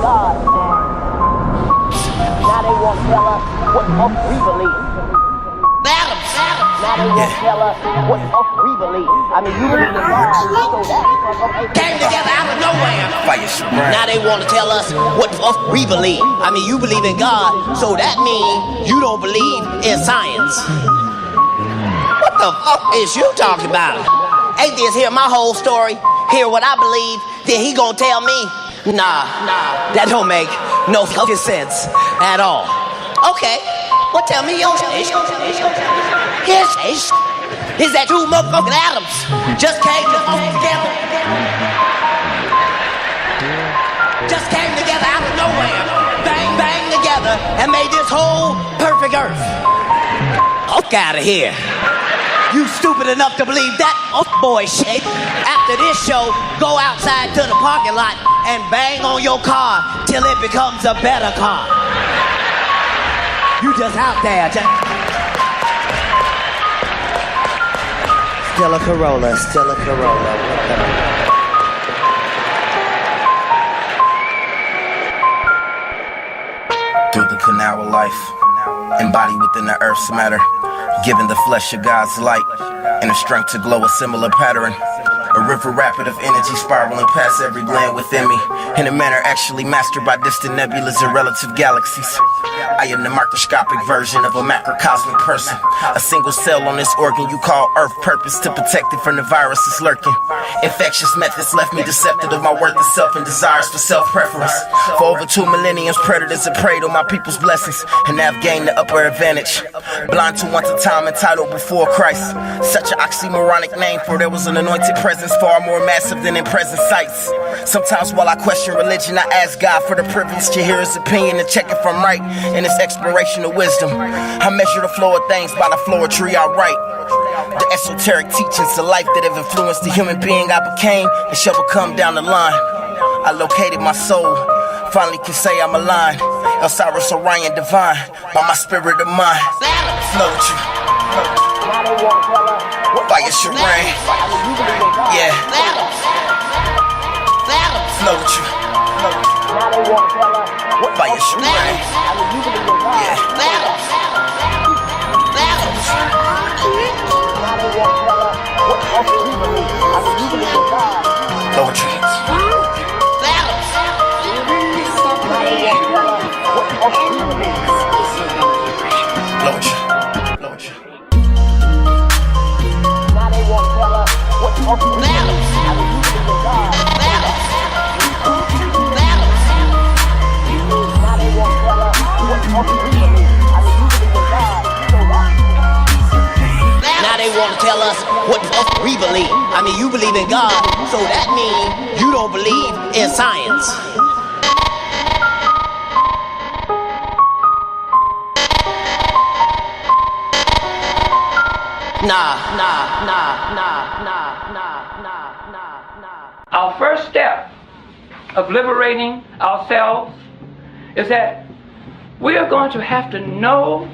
God. Now they want to tell us what we believe. Now they want to tell us what we believe. I mean, you believe in God, so that came together out of nowhere. Now they want to tell us what we believe. I mean, you believe in God, so that means you don't believe in science. What the fuck is you talking about? Atheists hear my whole story, hear what I believe, then he gonna tell me, nah, that don't make no fucking sense at all. Okay, well tell me your shit. His shit is that two motherfucking atoms just came together. Just came together out of nowhere, bang, bang together, and made this whole perfect earth. Fuck out of here. You stupid enough to believe that boy shit. After this show, go outside to the parking lot and bang on your car till it becomes a better car. You just out there. Still a Corolla, still a Corolla. Through the canal of life, embodied within the earth's matter, giving the flesh of God's light and the strength to glow a similar pattern. A river rapid of energy spiraling past every gland within me, in a manner actually mastered by distant nebulas and relative galaxies. I am the microscopic version of a macrocosmic person, a single cell on this organ you call Earth, purpose to protect it from the viruses lurking. Infectious methods left me deceptive of my worth of self and desires for self-preference. For over 2 millenniums, predators have preyed on my people's blessings, and now have gained the upper advantage. Blind to once a time entitled before Christ, such an oxymoronic name, for there was an anointed presence far more massive than in present sights. Sometimes while I question religion, I ask God for the privilege to hear his opinion and check if I'm right in his exploration of wisdom. I measure the flow of things by the Philoetry I write. The esoteric teachings of life that have influenced the human being I became and shall become down the line. I located my soul, finally can say I'm aligned. ElSiris Orion divine, by my spirit of mind. Float you. Fire should rain. Yeah. Float you. Fire should rain. Yeah. Float you. Now they want to tell us what we believe. I mean, you believe in God, so that means you don't believe in science. Nah. Our first step of liberating ourselves is that we are going to have to know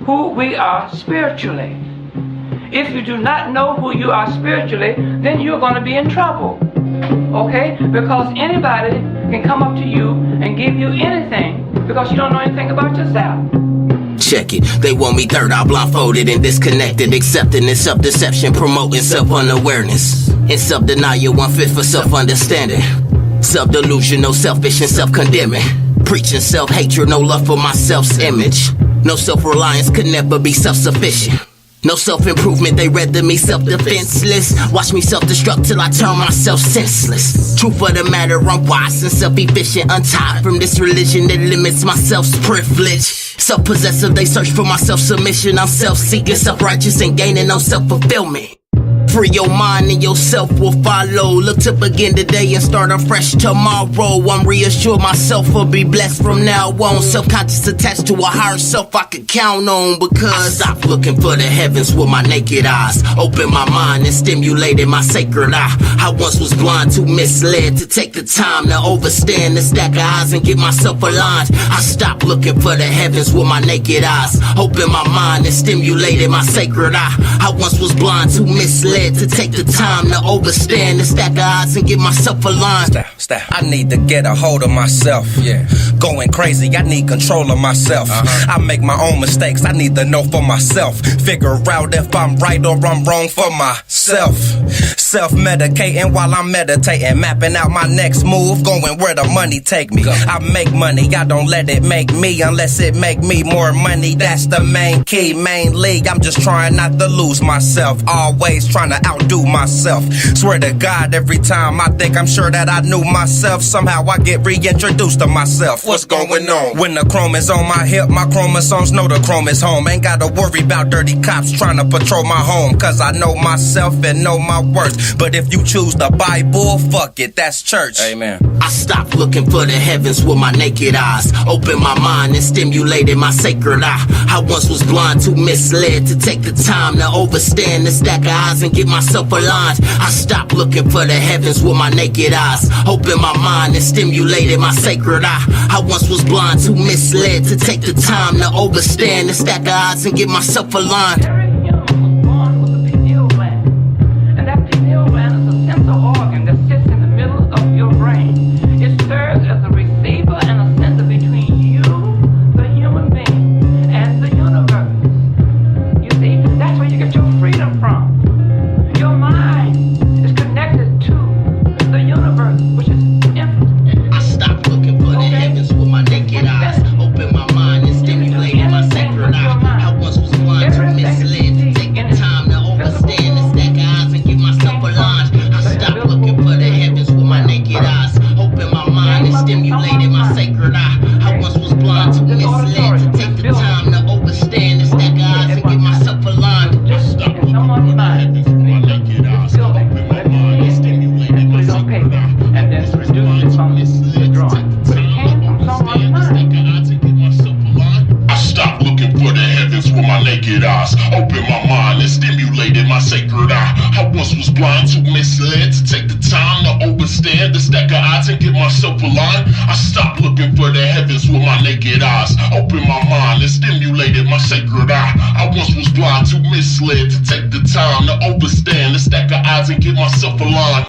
who we are spiritually. If you do not know who you are spiritually, then you're going to be in trouble. Okay? Because anybody can come up to you and give you anything because you don't know anything about yourself. Check it, they want me third eye blindfolded and disconnected, accepting this self-deception, promoting self-unawareness. In self-denial, 1/5 for self-understanding. Self-delusion, no selfish and self-condemning. Preaching self-hatred, no love for my self-image. No self-reliance could never be self-sufficient. No self-improvement, they render me self-defenseless. Watch me self-destruct till I turn myself senseless. Truth of the matter, I'm wise and self-efficient, untied from this religion that limits my self-privilege. Self-possessive, they search for my self-submission. I'm self-seeking, self-righteous, and gaining no self-fulfillment. Free your mind and yourself will follow. Look to begin today and start afresh tomorrow. I'm reassured myself will be blessed from now on. Self-conscious attached to a higher self I could count on. Because I stopped looking for the heavens with my naked eyes. Opened my mind and stimulated my sacred eye. I once was blind, too misled to take the time to overstand the stack of eyes and get myself aligned. I stopped looking for the heavens with my naked eyes. Opened my mind and stimulated my sacred eye. I once was blind, too misled misled to take the time to overstand the stack of odds and get myself aligned. Stop. I need to get a hold of myself. Yeah. Going crazy, I need control of myself. I make my own mistakes, I need to know for myself. Figure out if I'm right or I'm wrong for myself. Self-medicating while I'm meditating, mapping out my next move, going where the money take me. I make money, I don't let it make me, unless it make me more money. That's the main key, mainly I'm just trying not to lose myself, always trying to outdo myself. Swear to God, every time I think I'm sure that I knew myself, somehow I get reintroduced to myself. What's going on? When the chrome is on my hip, my chromosomes know the chrome is home. Ain't gotta worry about dirty cops trying to patrol my home, cause I know myself and know my worth. But if you choose the Bible, fuck it, that's church. Amen. I stopped looking for the heavens with my naked eyes, opened my mind and stimulated my sacred eye. I once was blind, too misled to take the time to overstand the stack of odds and get myself aligned. I stopped looking for the heavens with my naked eyes, opened my mind and stimulated my sacred eye. I once was blind, too misled to take the time to overstand the stack of odds and get myself aligned. Every human was born with a pineal gland, and that pineal gland is a central organ that sits in the middle of your brain. It serves as a receiver and a sender between you, the human being, and the universe. You see, that's where you get your freedom from. Your mind is connected to the universe, which is infinite. I stopped looking for the heavens with my naked eyes, opened my mind and stimulated my sacred eye. I once was blind, too misled to take the time to overstand the stack of odds and get myself aligned. I stopped looking for the heavens with my naked eyes, opened my mind and stimulated my sacred eye. I once was blind, too misled to take the time to overstand the stack of odds and get myself aligned. Just I stopped in looking someone's for the mind. heavens with my naked eyes, opened my mind and stimulated my sacred eye. And then reduce it from the drawing. But it came from someone's mind. I stopped looking for the heavens with my naked eyes, opened my mind and stimulated my sacred eye. I once was blind, too misled to take the time to overstand the stack of odds and get myself aligned. I stopped looking for the heavens with my naked eyes, opened my mind and stimulated my sacred eye. I once was blind, too misled to take the time to overstand the stack of odds and get myself aligned.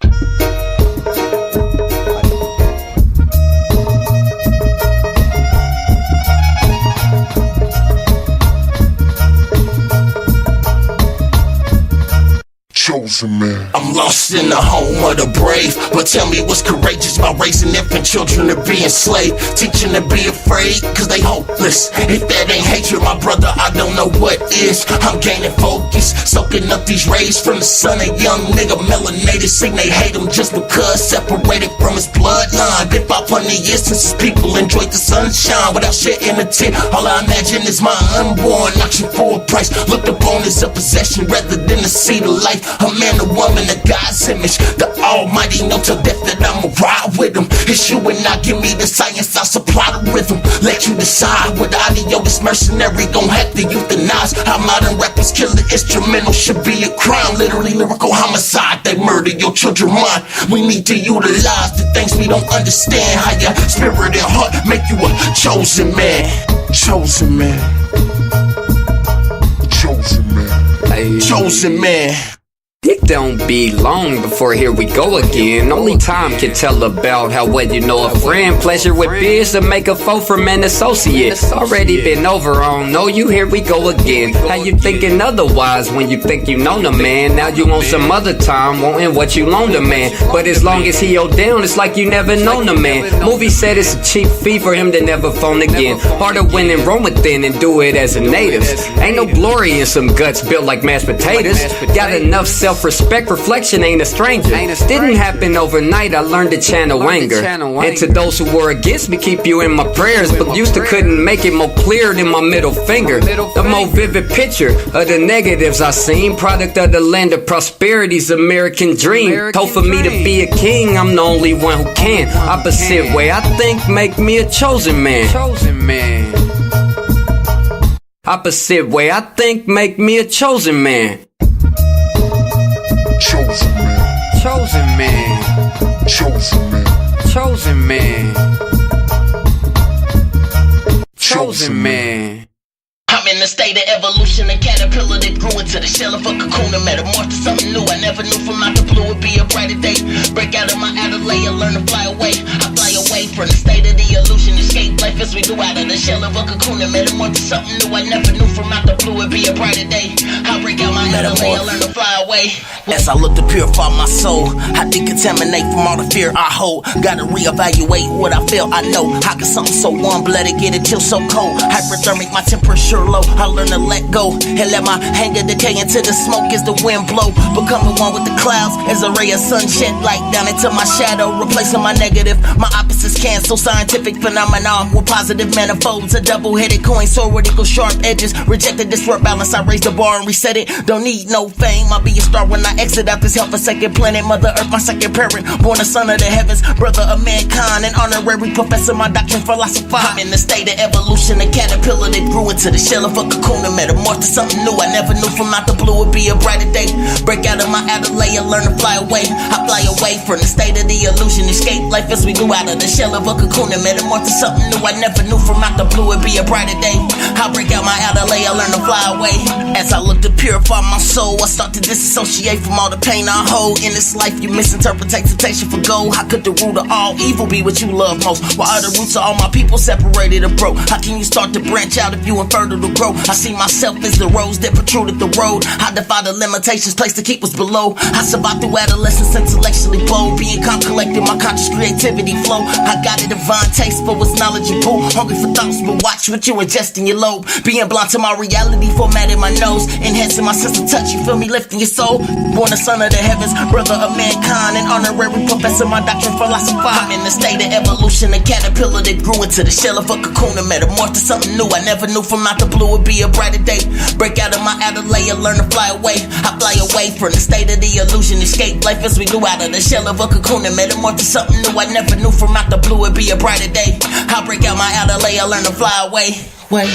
Chosen man. I'm lost in the home of the brave, but tell me what's courageous about raising infant children to be enslaved, teaching to be afraid cause they hopeless. If that ain't hatred, my brother, I don't know what is. I'm gaining focus, soaking up these rays from the sun. A young nigga melanated, sing they hate him just because separated from his bloodline. Been 500 years since his people enjoyed the sunshine without shedding a tear. All I imagine is my unborn auction for a price, looked upon as a possession rather than to see the light. A man, a woman, a God's image. The Almighty know to death that I'ma ride with him. It's you and I, give me the science, I'll supply the rhythm. Let you decide what audio this mercenary gon' have to euthanize. How modern rappers kill the instrumental should be a crime. Literally lyrical homicide, they murder your children mind. We need to utilize the things we don't understand. How your spirit and heart make you a chosen man. Chosen man. Chosen man. Chosen man. It don't be long before here we go again. Only time can tell about how well you know a friend. Pleasure with beers to make a foe from an associate. Already been over on, know you, here we go again. How you thinking otherwise when you think you know the man? Now you want some other time, wanting what you loaned a man. But as long as he owed down, it's like you never known the man. Movie said it's a cheap fee for him to never phone again. Harder win and roam within and do it as a native. Ain't no glory in some guts built like mashed potatoes. Got enough self-respect, reflection ain't a stranger. Didn't happen overnight, I learned to channel anger. And to those who were against me, keep you in my prayers. But used to couldn't make it more clear than my middle finger. The more vivid picture of the negatives I seen. Product of the land of prosperity's American dream. Told for me to be a king, I'm the only one who can. Opposite way I think make me a chosen man. Opposite way I think make me a chosen man. Chosen man. Chosen man. Chosen man. Chosen man. Chosen man. I'm in the state of evolution, a caterpillar that grew into the shell of a cocoon and metamorphed to something new. I never knew from out the blue would be a brighter day. Break out of my outer layer, learn to fly away. I fly away from the state of the illusion, escape life as we do out of the shell of a cocoon and metamorphed to something new. I never knew from out the blue would be a brighter day. I break out my outer layer, learn to fly away. As I look to purify my soul, I decontaminate from all the fear I hold. Gotta reevaluate what I feel, I know. How can something so warm-blooded get it till so cold? Hyperthermic, my temperature low. I learn to let go and let my anger decay into the smoke as the wind blow. Becoming one with the clouds as a ray of sun shed light down into my shadow, replacing my negative. My opposites cancel, scientific phenomenon with positive manifolds. A double-headed coin, sword with equal sharp edges. Rejected this word balance, I raise the bar and reset it. Don't need no fame, I'll be a star when I exit out this hell-forsaken planet. Mother Earth, my second parent, born a son of the heavens, brother of mankind, an honorary professor, my doctrine philosopher. I'm in the state of evolution, a caterpillar that grew into the shell of a cocoon and metamorphed to something new. I never knew from out the blue would be a brighter day. Break out of my outer layer, learn to fly away. I fly away from the state of the illusion, escape life as we do out of the shell of a cocoon and metamorphed to something new. I never knew from out the blue would be a brighter day. I break out my outer layer, learn to fly away. As I look to purify my soul, I start to disassociate from all the pain I hold. In this life you misinterpret temptation for gold. How could the root of all evil be what you love most? Why are the roots of all my people separated and broke? How can you start to branch out if you infertile to grow? I see myself as the rose that protruded the road. I defy the limitations placed to keep us below. I survived through adolescence intellectually bold, being calm, collecting my conscious creativity flow. I got a divine taste for what's knowledgeable, hungry for thoughts, but watch what you ingest in your lobe. Being blind to my reality, formatting my nose, enhancing my sense of touch. You feel me, lifting your soul. Born a son of the heavens, brother of mankind, an honorary professor, my doctrine philosopher. I'm in the state of evolution, a caterpillar that grew into the shell of a cocoon and metamorphed to something new. I never knew from out the blue would be a brighter day. Break out of my outer layer, learn to fly away. I fly away from the state of the illusion, escape life as we do out of the shell of a cocoon and metamorphed to something new. I never knew from out the blue would be a brighter day. I break out my outer layer, learn to fly away. Wait.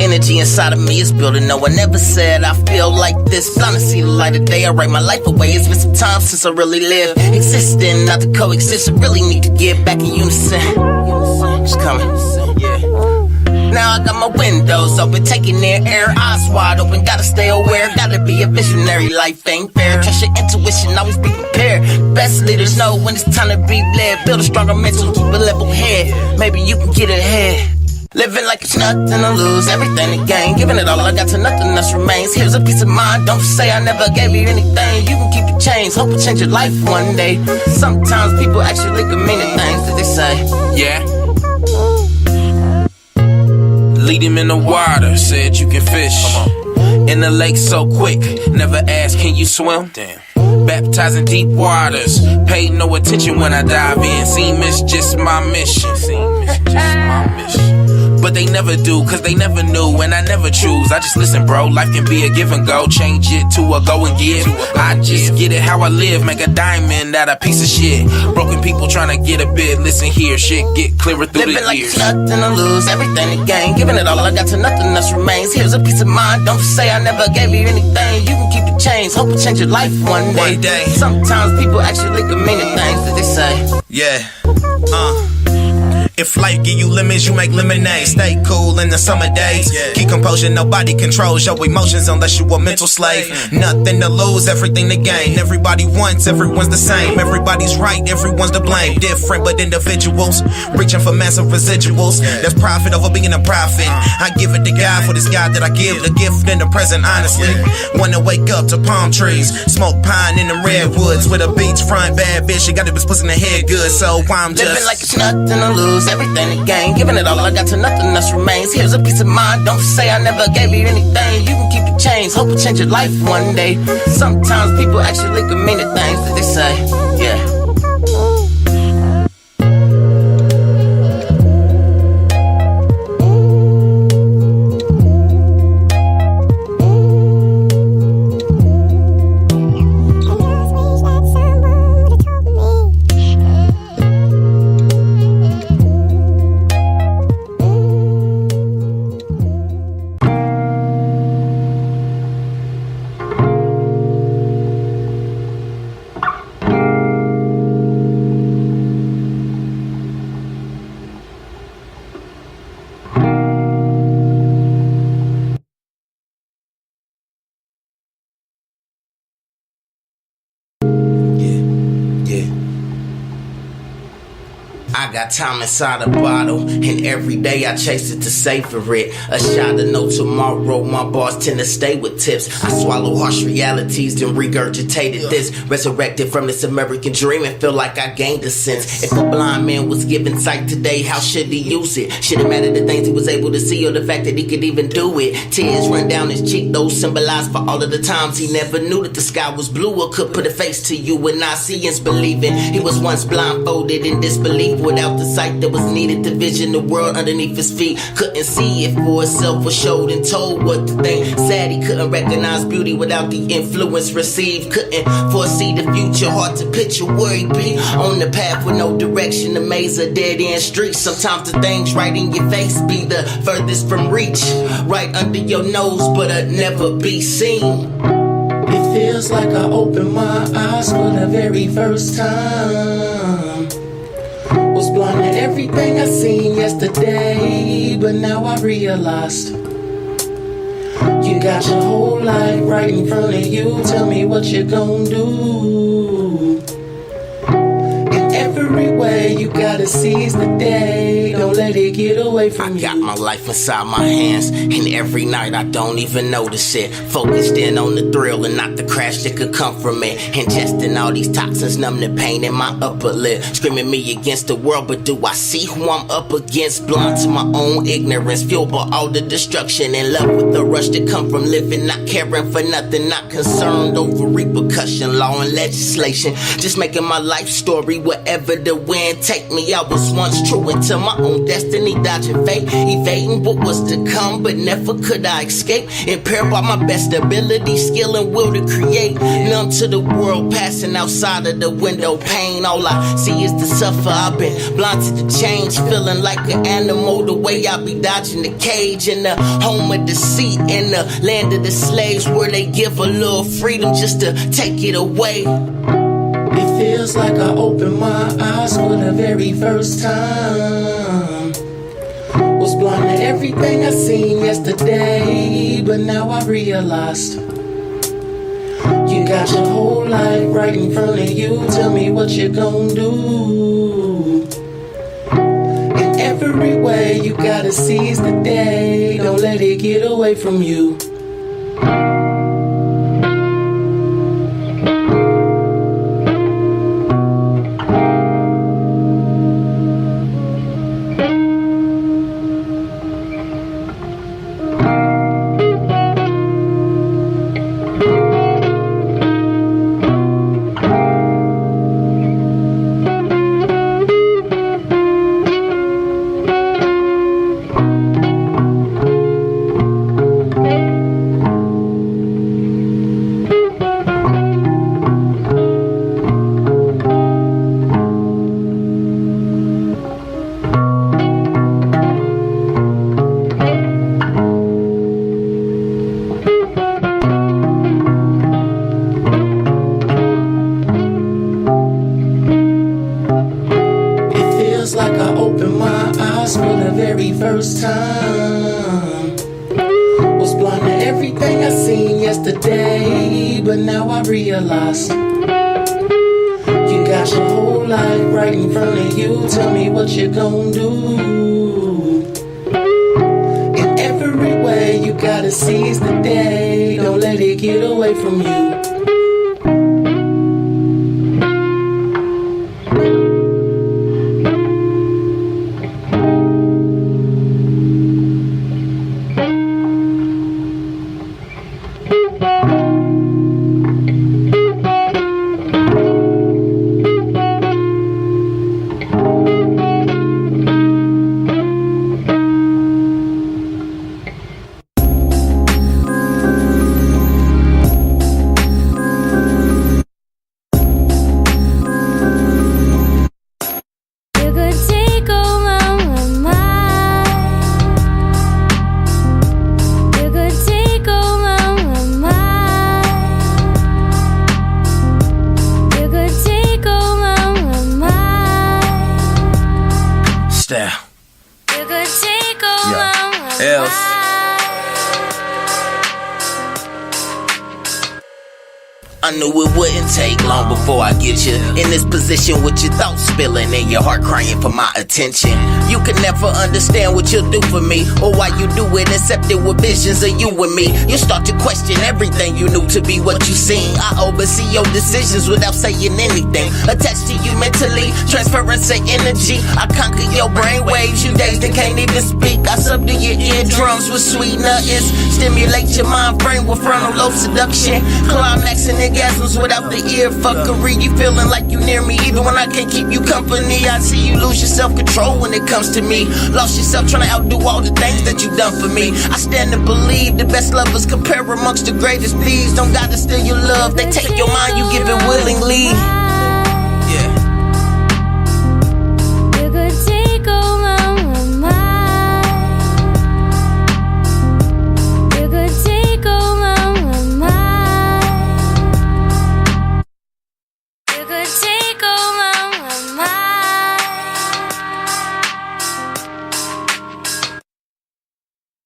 Energy inside of me is building. No one ever said I feel like this. Blind to see the light of day, I write my life away. It's been some time since I really lived. Existing, not to coexist. I really need to get back in unison. It's coming, yeah. Now I got my windows open, taking in air, eyes wide open. Gotta stay aware, gotta be a visionary. Life ain't fair. Trust your intuition, always be prepared. Best leaders know when it's time to be led. Build a stronger mental, keep a level head. Maybe you can get ahead. Living like it's nothing to lose, everything to gain. Giving it all I got to nothing else remains. Here's a piece of mind, don't say I never gave you anything. You can keep the change, hope it change your life one day. Sometimes people actually can mean the things that they say. Yeah. Lead him in the water, said you can fish. In the lake so quick, never ask can you swim? Damn. Baptizing deep waters, paid no attention when I dive in. Seem it's just my mission. But they never do, cause they never knew, and I never choose. I just listen, bro, life can be a give and go. Change it to a go and give. I just get it how I live, make a diamond out of piece of shit. Broken people trying to get a bit, listen here, shit get clearer through Living the like years. it's nothing to lose, everything to gain. Giving it all I got to nothing else remains. Here's a piece of mind, don't say I never gave you anything. You can keep the change, hope it change your life one day. One day. Sometimes people actually can mean the things that they say. Yeah, if life give you lemons, you make lemonade. Stay cool in the summer days. Keep composure, nobody controls your emotions unless you a mental slave. Nothing to lose, everything to gain. Everybody wants, everyone's the same. Everybody's right, everyone's to blame. Different but individuals, reaching for massive residuals. There's profit over being a prophet. I give it to God for this God that I give the gift in the present, honestly. Wanna wake up to palm trees, smoke pine in the redwoods with a beachfront bad bitch. She got this pussy in the head good, so I'm just living like it's nothing to lose, everything to gain. Giving it all I got to nothing else remains. Here's a piece of mind, don't say I never gave you anything. You can keep the change, hope it change your life one day. Sometimes people actually can mean the things that they say. Yeah. I got time inside a bottle, and every day I chase it to savor it. A shot of no tomorrow, my bars tend to stay with tips. I swallow harsh realities, then regurgitated this. Resurrected from this American dream and feel like I gained a sense. If a blind man was given sight today, how should he use it? Should it matter the things he was able to see or the fact that he could even do it? Tears run down his cheek, those symbolize for all of the times he never knew that the sky was blue or could put a face to you. And I see is believing. He was once blindfolded in disbelief without the sight that was needed to vision the world underneath his feet. Couldn't see it for himself, was showed and told what to think. Sad he couldn't recognize beauty without the influence received. Couldn't foresee the future, hard to picture where he'd be. On the path with no direction, a maze of dead-end streets. Sometimes the things right in your face be the furthest from reach. Right under your nose, but never be seen. It feels like I opened my eyes for the very first time. Was blind to everything I seen yesterday, but now I realized you got your whole life right in front of you. Tell me what you gon' do. In every way you gotta seize the day. Don't let it get away from you. I got my life inside my hands, and every night I don't even notice it. Focused in on the thrill and not the crash that could come from it. Ingesting all these toxins, numb the pain in my upper lip. Screaming me against the world, but do I see who I'm up against? Blind to my own ignorance, fueled by all the destruction. In love with the rush that come from living, not caring for nothing, not concerned over repercussion, law and legislation. Just making my life story wherever the wind take me. I was once true into my own destiny, dodging fate, evading what was to come, but never could I escape. Impaired by my best ability, skill and will to create. Numb to the world, passing outside of the window pane. All I see is the suffer. I've been blind to the change, feeling like an animal the way I be dodging the cage. In the home of deceit, in the land of the slaves, where they give a little freedom just to take it away. It feels like I opened my eyes for the very first time. Was blind to everything I seen yesterday, but now I realized you got your whole life right in front of you. Tell me what you gon' do. In every way you gotta seize the day. Don't let it get away from you. First time was blind to everything I seen yesterday, but now I realize you got your whole life right in front of you. Tell me what you gon' do. In every way you gotta seize the day. Don't let it get away from you. I knew it wouldn't take long before I get you in this position with your thoughts spilling and your heart crying for my attention. You can never understand what you'll do for me or why you do it, except it with visions of you and me. You start to question everything you knew to be what you seen. I oversee your decisions without saying anything. Attached to you mentally, transference of energy. I conquer your brain waves, you days that can't even speak. I subdue your eardrums with sweet nothings. Stimulate your mind frame with frontal lobe seduction. Climaxing orgasms without the ear fuckery. You feeling like you near me even when I can't keep you company. I see you lose your self-control when it comes to me. Lost yourself trying to outdo all the things that you've done for me. I stand and believe the best lovers compare amongst the greatest thieves. Don't gotta steal your love, they take your mind, you give it willingly. Yeah. You could take over my mind. You could take over my mind. You could take over my mind.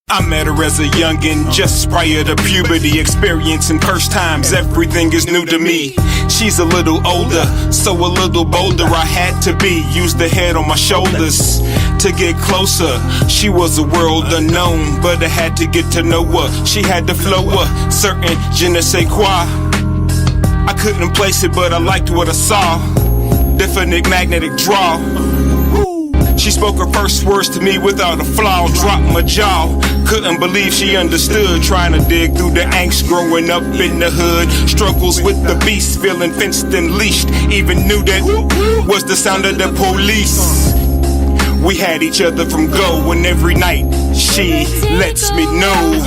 I met her as a youngin', just prior to puberty, experiencing first times, everything is new to me. She's a little older, so a little bolder I had to be. Used the head on my shoulders to get closer. She was a world unknown, but I had to get to know her. She had the flow, a certain je ne sais quoi. I couldn't place it, but I liked what I saw. Definite magnetic draw. She spoke her first words to me without a flaw, dropped my jaw. Couldn't believe she understood, trying to dig through the angst growing up in the hood. Struggles with the beast, feeling fenced and leashed. Even knew that was the sound of the police. We had each other from go, and every night she lets me know.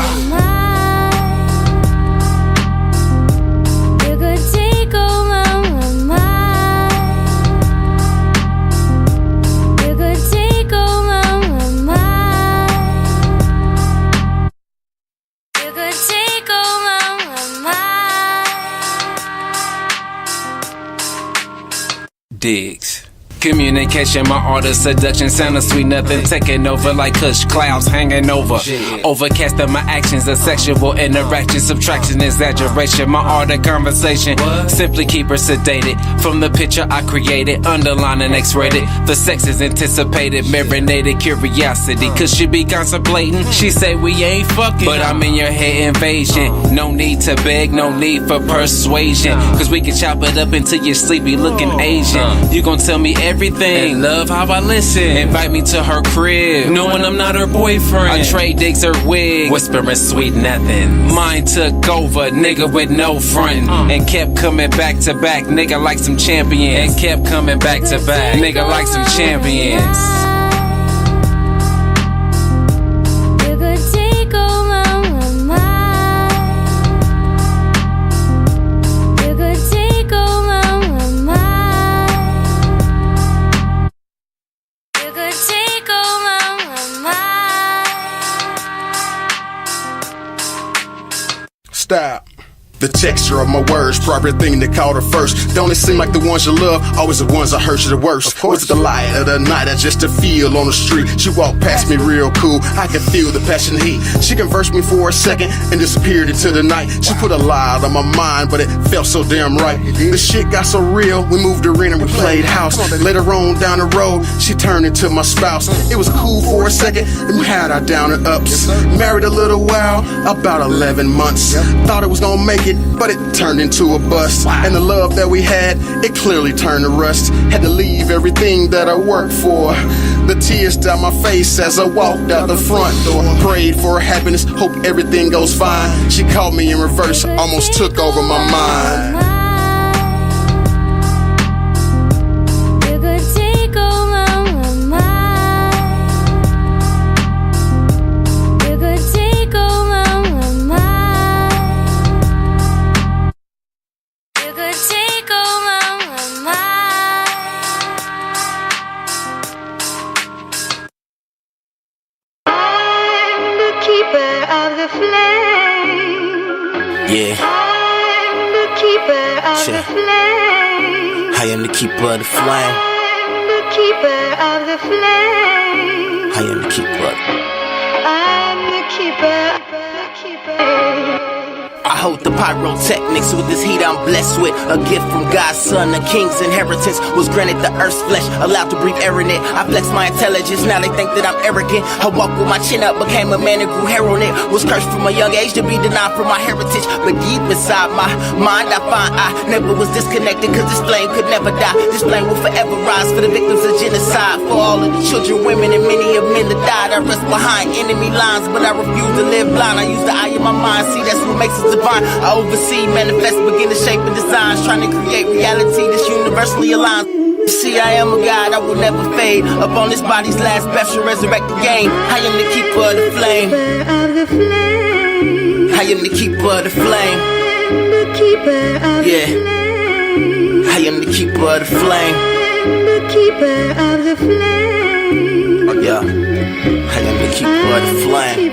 Diggs. Communication, my art of seduction, sounding sweet, nothing taking over like Kush clouds hanging over. Overcasting my actions, a sexual interaction, subtraction, exaggeration, my art of conversation. Simply keep her sedated from the picture I created, underlining X-rated. The sex is anticipated, marinated curiosity. Cause she be contemplating, she say we ain't fucking, but I'm in your head invasion. No need to beg, no need for persuasion, cause we can chop it up until you're sleepy looking Asian. You gon' tell me everything, and love how I listen. Invite me to her crib, knowing I'm not her boyfriend. I trade digs her wig, whispering sweet nothing. Mine took over, nigga with no front, and kept coming back to back, nigga like some champions. And kept coming back to back, nigga like some champions. Stop. The texture of my words, proper thing that called her first. Don't it seem like the ones you love, always the ones that hurt you the worst? Was it the light of the night, or just a feel on the street? She walked past me real cool, I could feel the passion heat. She conversed me for a second and disappeared into the night. She put a lie on my mind, but it felt so damn right. The shit got so real, we moved her in and we played house. Later on down the road, she turned into my spouse. It was cool for a second, and we had our down and ups. Married a little while, about 11 months. Thought it was gonna make it, but it turned into a bust. And the love that we had, it clearly turned to rust. Had to leave everything that I worked for. The tears down my face as I walked out the front door. Prayed for her happiness, hope everything goes fine. She called me in reverse, almost took over my mind. Yeah. I'm the keeper of the flame. I am the keeper of the flame. I'm the keeper of the flame. I am the keeper. I'm the keeper. I hold the pyrotechnics with this heat I'm blessed with. A gift from God's son, a king's inheritance was granted the earth's flesh, allowed to breathe air in it. I flex my intelligence, now they think that I'm arrogant. I walk with my chin up, became a man who grew hair on it. Was cursed from a young age to be denied from my heritage. But deep inside my mind I find I never was disconnected, cause this flame could never die. This flame will forever rise for the victims of genocide, for all of the children, women, and many of men that died. I rest behind enemy lines, but I refuse to live blind. I use the eye of my mind, see that's what makes us divine. I oversee, manifest, begin to shape and designs, trying to create reality that's universally aligned. See, I am a God, I will never fade. Upon this body's last breath shall resurrect again. I am the keeper of the flame. I am the keeper of the flame. Yeah. I am the keeper of the flame. Oh, yeah. I am the keeper of the flame.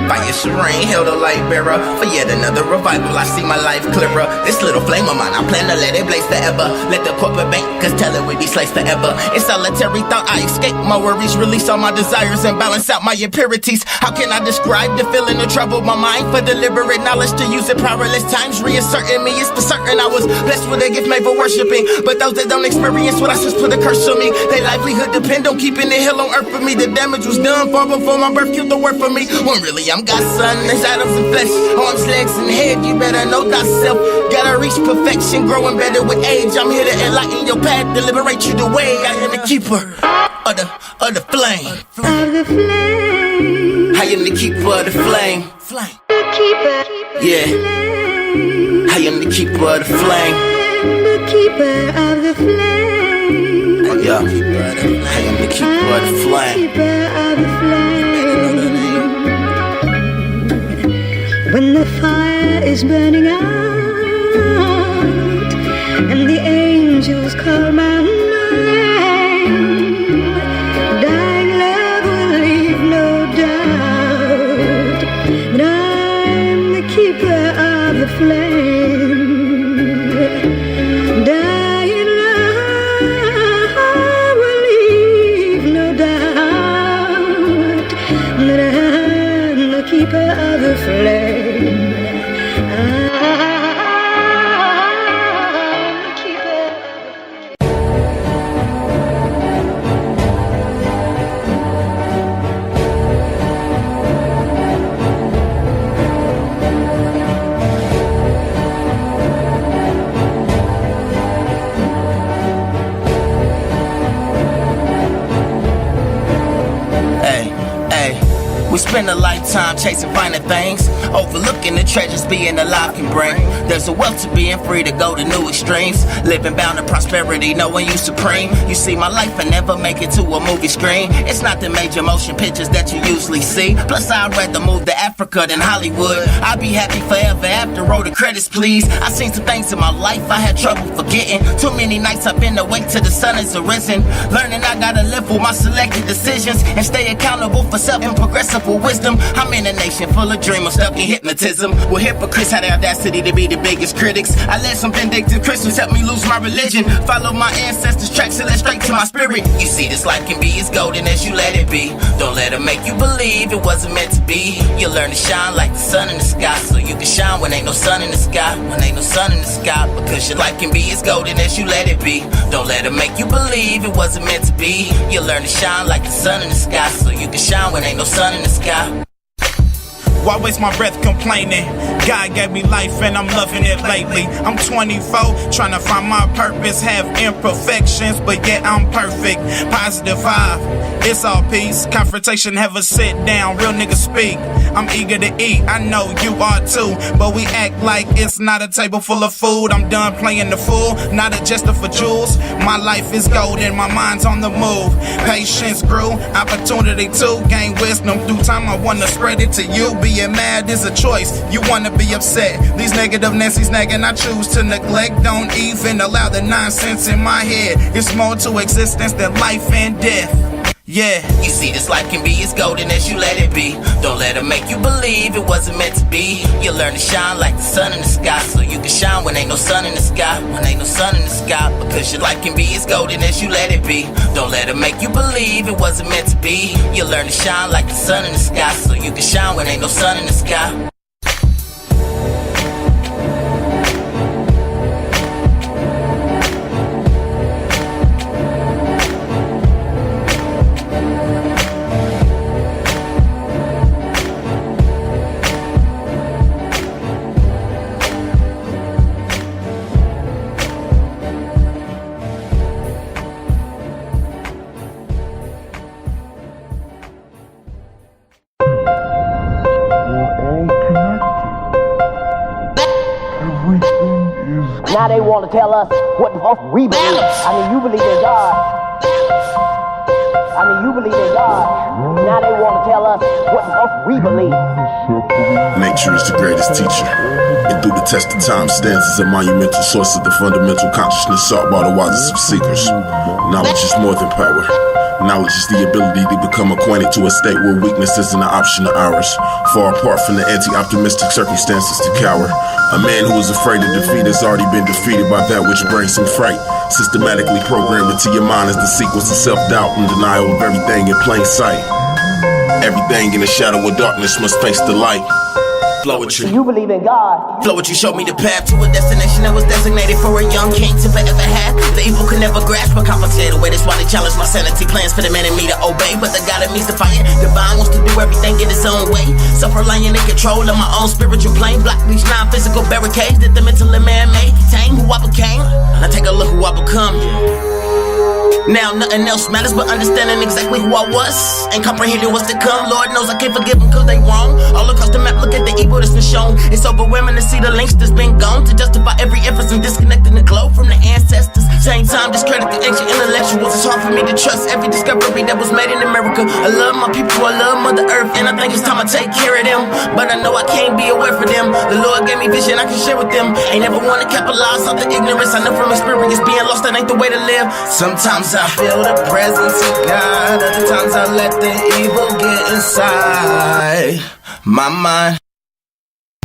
Fire serene, held a light bearer. For yet another revival, I see my life clearer. This little flame of mine, I plan to let it blaze forever. Let the corporate bankers tell it we be slaves forever. In solitary thought, I escape my worries, release all my desires, and balance out my impurities. How can I describe the feeling of trouble? My mind for deliberate knowledge to use it powerless times, reasserting me. It's for certain I was blessed with a gift made for worshiping. But those that don't experience what I just put a curse on me. Their livelihood depend on keeping the hill on earth for me. The damage was done far before my birth killed the word for me. When really I'm God's son, there's atoms and flesh, arms, legs, and head. You better know thyself. Gotta reach perfection, growing better with age. I'm here to enlighten your path, to liberate you the way. I am the keeper of the flame. I am the keeper of the flame. Yeah. I am the keeper of the flame. Oh, yeah. I am the keeper of the flame. When the fire is burning out and the angels call my name, dying love will leave no doubt that I'm the keeper of the flame. Dying love will leave no doubt that I'm the keeper of the flame. We spend a lifetime chasing finer things, overlooking the treasures being alive can bring. There's a wealth to being free to go to new extremes, living bound to prosperity, knowing you supreme. You see my life and never make it to a movie screen. It's not the major motion pictures that you usually see. Plus I'd rather move to Africa than Hollywood. I'd be happy forever after, roll the credits please. I seen some things in my life I had trouble forgetting. Too many nights I've been awake till the sun is arisen, learning I gotta live with my selected decisions and stay accountable for self and progressive wisdom. I'm in a nation full of dreamers stuck in hypnotism, where hypocrites had the audacity to be the biggest critics. I let some vindictive Christians help me lose my religion, follow my ancestors' tracks and let straight to my spirit. You see, this life can be as golden as you let it be. Don't let them make you believe it wasn't meant to be. You learn to shine like the sun in the sky, so you can shine when ain't no sun in the sky. When ain't no sun in the sky, because your life can be as golden as you let it be. Don't let them make you believe it wasn't meant to be. You learn to shine like the sun in the sky, so you can shine when ain't no sun in the sky. Why waste my breath complaining? God gave me life and I'm loving it lately. I'm 24, trying to find my purpose. Have imperfections, but yet I'm perfect. Positive vibe, it's all peace. Confrontation, have a sit down, real niggas speak. I'm eager to eat, I know you are too, but we act like it's not a table full of food. I'm done playing the fool, not adjusted for jewels. My life is golden, my mind's on the move. Patience grew, opportunity to gain wisdom. Through time I wanna spread it to you. Being mad is a choice, you wanna be upset. These negative Nancy's nagging, I choose to neglect. Don't even allow the nonsense in my head. It's more to existence than life and death. Yeah, you see, this life can be as golden as you let it be. Don't let it make you believe it wasn't meant to be. You learn to shine like the sun in the sky, so you can shine when ain't no sun in the sky. When ain't no sun in the sky, because your life can be as golden as you let it be. Don't let it make you believe it wasn't meant to be. You learn to shine like the sun in the sky, so you can shine when ain't no sun in the sky. Now they want to tell us what the fuck we believe. I mean, you believe in God. I mean, you believe in God. Now they want to tell us what the fuck we believe. Nature is the greatest teacher, and through the test of time stands as a monumental source of the fundamental consciousness sought by the wisest of seekers. Knowledge is more than power. Knowledge is the ability to become acquainted to a state where weakness isn't an option of ours, far apart from the anti-optimistic circumstances to cower. A man who is afraid of defeat has already been defeated by that which brings him fright. Systematically programmed into your mind is the sequence of self-doubt and denial of everything in plain sight. Everything in the shadow of darkness must face the light. Philoetry. You believe in God. Philoetry showed me the path to a destination that was designated for a young king to forever have. The evil could never grasp a complicated way. That's why they challenge my sanity. Plans for the man in me to obey, but the God in me's defiant. Divine wants to do everything in his own way. Self-reliant in control of my own spiritual plane. Block these non-physical barricades that the mental and man-made. Tame who I became. Now take a look who I become. Now nothing else matters but understanding exactly who I was and comprehending what's to come. Lord knows I can't forgive them cause they wrong. All across the map, look at the evil that's been shown. It's overwhelming to see the links that's been gone to justify every inference and disconnecting the glow from the ancestors. Same time, discredit the ancient intellectuals. It's hard for me to trust every discovery that was made in America. I love my people, I love Mother Earth, and I think it's time I take care of them. But I know I can't be aware for them. The Lord gave me vision I can share with them. Ain't never wanna capitalize on the ignorance. I know from experience being lost that ain't the way to live. Sometimes I feel the presence of God, other times I let the evil get inside my mind.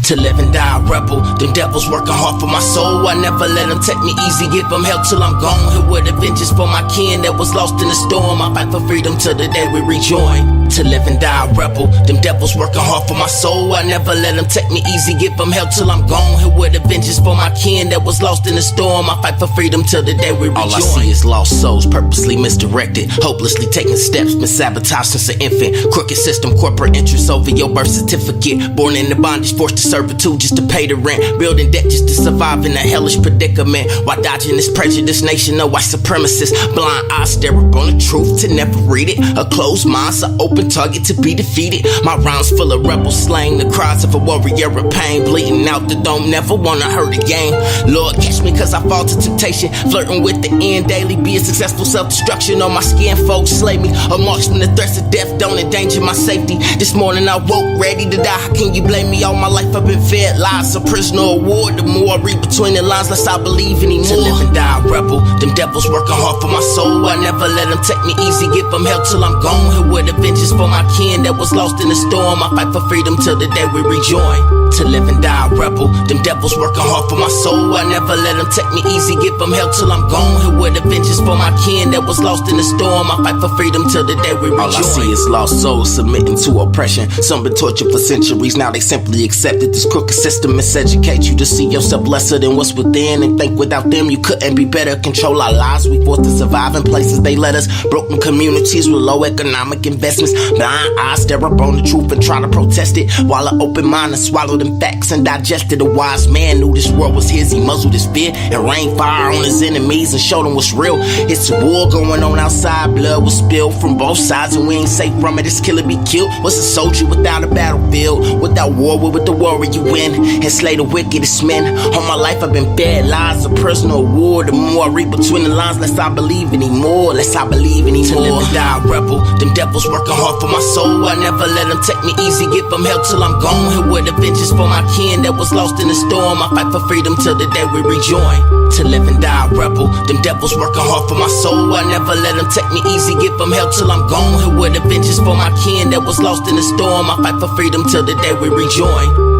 To live and die a rebel, them devils working hard for my soul. I never let them take me easy, give them hell till I'm gone. Here with a vengeance for my kin that was lost in the storm. I fight for freedom till the day we rejoin. To live and die a rebel, them devils working hard for my soul. I never let them take me easy, give them hell till I'm gone. Here with a vengeance for my kin that was lost in the storm. I fight for freedom till the day we rejoin. All I see is lost souls, purposely misdirected, hopelessly taking steps, been sabotaged since an infant. Crooked system, corporate interests over your birth certificate. Born into bondage, forced to servitude just to pay the rent. Building debt just to survive in a hellish predicament. While dodging this prejudiced nation of white supremacists. Blind eyes stare up on the truth to never read it. A closed mind's an open target to be defeated. My rhymes full of rebel slang, the cries of a warrior of pain. Bleeding out the dome, never wanna hurt again. Lord, catch me cause I fall to temptation. Flirting with the end daily, be a successful self-destruction on my skin. Folks slay me, a marksman, the threats of death don't endanger my safety. This morning I woke ready to die. How can you blame me? All my life I've been fed lies, a prisoner of war. The more I read between the lines, less I believe anymore. To live and die a rebel, them devils working hard for my soul. I never let them take me easy, give them hell till I'm gone. Here with a vengeance for my kin that was lost in the storm. I fight for freedom till the day we rejoin. To live and die a rebel, them devils working hard for my soul. I never let them take me easy, give them hell till I'm gone. Here with a vengeance for my kin that was lost in the storm. I fight for freedom till the day we rejoin. All I see is lost souls submitting to oppression. Some been tortured for centuries, now they simply accepted this crooked system. Miseducate you to see yourself lesser than what's within, and think without them you couldn't be better. Control our lives, we forced to survive in places they let us. Broken communities with low economic investments. Blind eyes stare up on the truth and try to protest it, while an open mind and swallow them facts and digest it. A wise man knew this world was his, he muzzled his fear and rained fire on his enemies and showed them what's real. It's a war going on outside, blood was spilled from both sides and we ain't safe from it. This killer be killed. What's a soldier without a battlefield? Without war, we're with the warrior. warrior you win and slay the wickedest men. All my life I've been fed lies, a personal war. The more I read between the lines, less I believe anymore. Less I believe anymore. To live and die a rebel. Them devils working hard for my soul. I never let them take me easy. Give them hell till I'm gone. Here with the vengeance for my kin that was lost in the storm. I fight for freedom till the day we rejoin. To live and die a rebel. Them devils working hard for my soul. I never let them take me easy. Give them hell till I'm gone. Here with the vengeance for my kin that was lost in the storm. I fight for freedom till the day we rejoin.